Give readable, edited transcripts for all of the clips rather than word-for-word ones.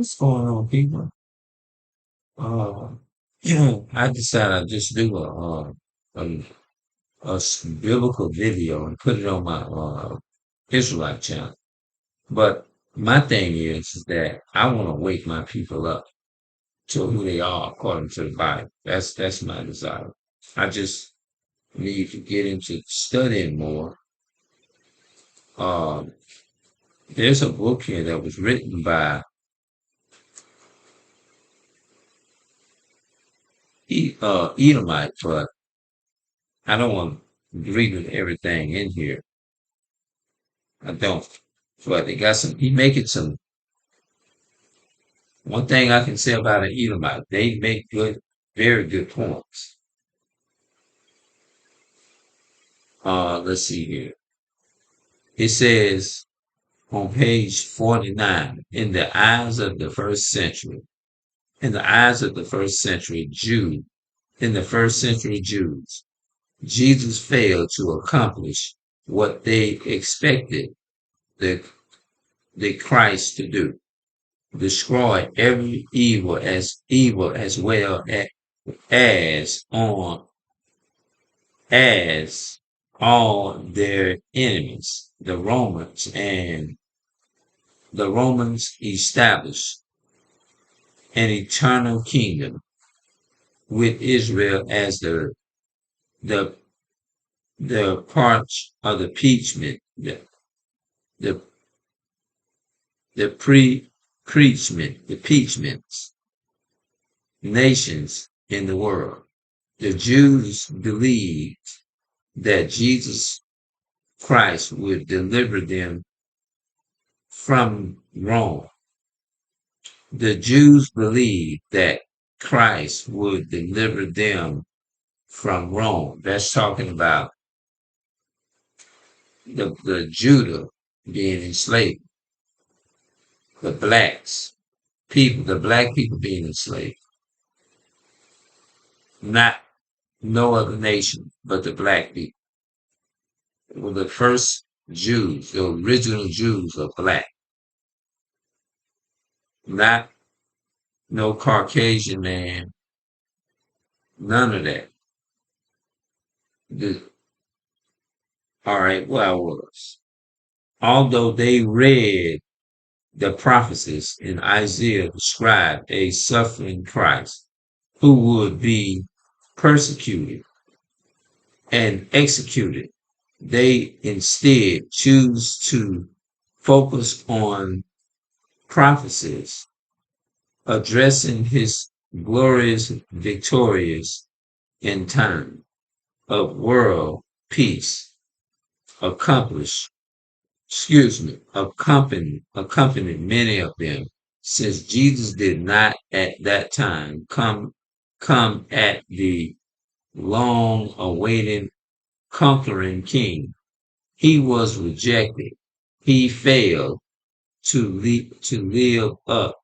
What's going on, people? Uh, I decided I'd just do a, biblical video and put it on my Israelite channel. But my thing is that I want to wake my people up to who they are according to the Bible. That's my desire. I just need to get into studying more. Um, there's a book here that was written by Edomite, but I don't want to read everything in here. I don't. But they got some, he making some, one thing I can say about an Edomite, they make good, very good points. Let's see here. It says on page 49, in the eyes of the first century in the first century Jews, Jesus failed to accomplish what they expected the, the Christ to do. Destroy every evil as well as on as all their enemies, the Romans established an eternal kingdom with Israel as the the part of the preachment, the the the preachments nations in the world. The Jews believed that Jesus Christ would deliver them from Rome. The Jews believed that Christ would deliver them from Rome. That's talking about the Judah being enslaved, the the black people being enslaved, not no other nation but the black people. Well, the first Jews, the original Jews are black, not no Caucasian man, none of that. The, all right, well, I was. Although they read the prophecies in Isaiah described a suffering Christ who would be persecuted and executed, they instead choose to focus on prophecies addressing his glorious, victorious in time of world peace accomplished, accompanied many of them, since Jesus did not at that time come at the long awaited conquering king. He was rejected. He failed to live up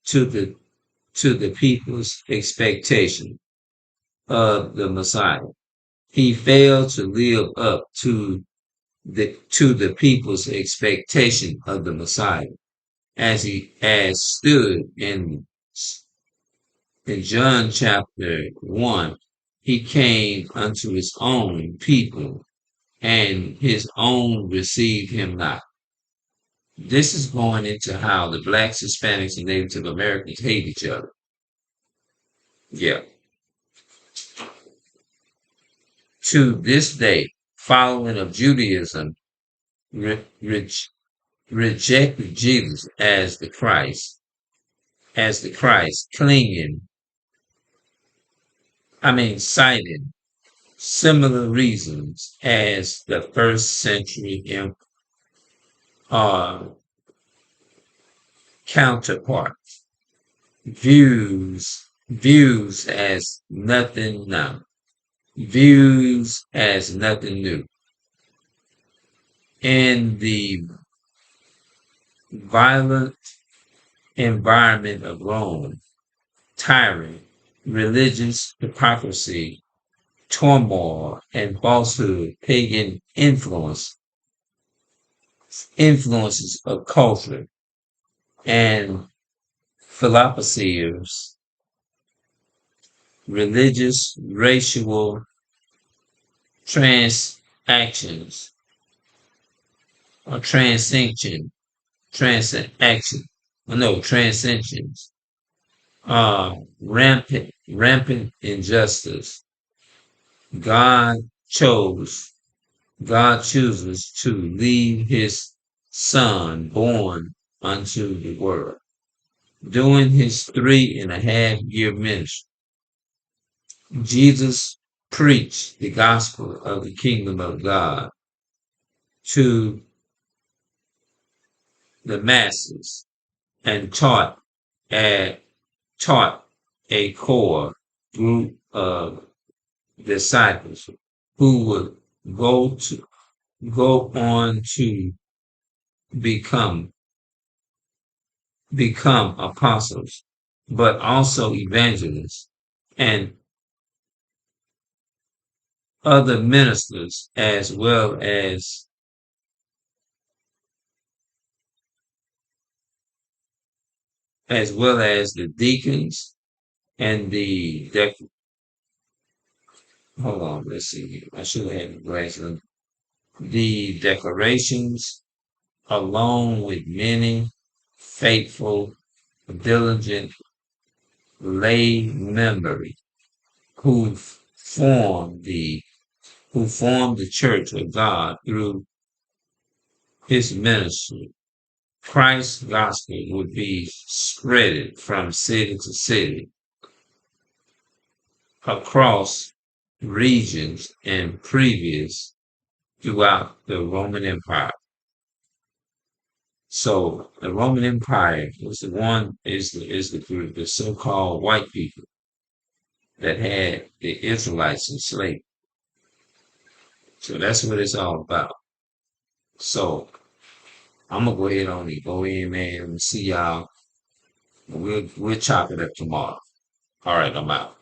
to the people's expectation of the Messiah. He failed to live up to the people's expectation of the Messiah, as stood in John chapter 1. He came unto his own people, and his own received him not. This is going into how the blacks, Hispanics, and Native Americans hate each other. Yeah. To this day, following of Judaism re- re- rejected Jesus as the Christ, citing similar reasons as the first century uh, counterpart. Views as nothing now. Views as nothing new. In the violent environment of Rome, tyranny, religious hypocrisy, turmoil, and falsehood, pagan influences of culture, and philosophers, religious, racial transactions, or transaction, no, transcensions, rampant injustice. God chose, God chooses to leave his son born unto the world. During his 3.5 year ministry, Jesus preached the gospel of the kingdom of God to the masses and a, taught a core group of disciples who would go to go on to become become apostles, but also evangelists and other ministers, as well as the deacons and hold on, let's see. I should have had the glasses. The decorations, along with many faithful, diligent lay members who formed the church of God through his ministry. Christ's gospel would be spreaded from city to city across regions and previous throughout the Roman Empire. So the Roman Empire was the group, the so-called white people that had the Israelites enslaved. So that's what it's all about. So I'm gonna go ahead on and go in, man, and see y'all. We'll chop it up tomorrow. All right, I'm out.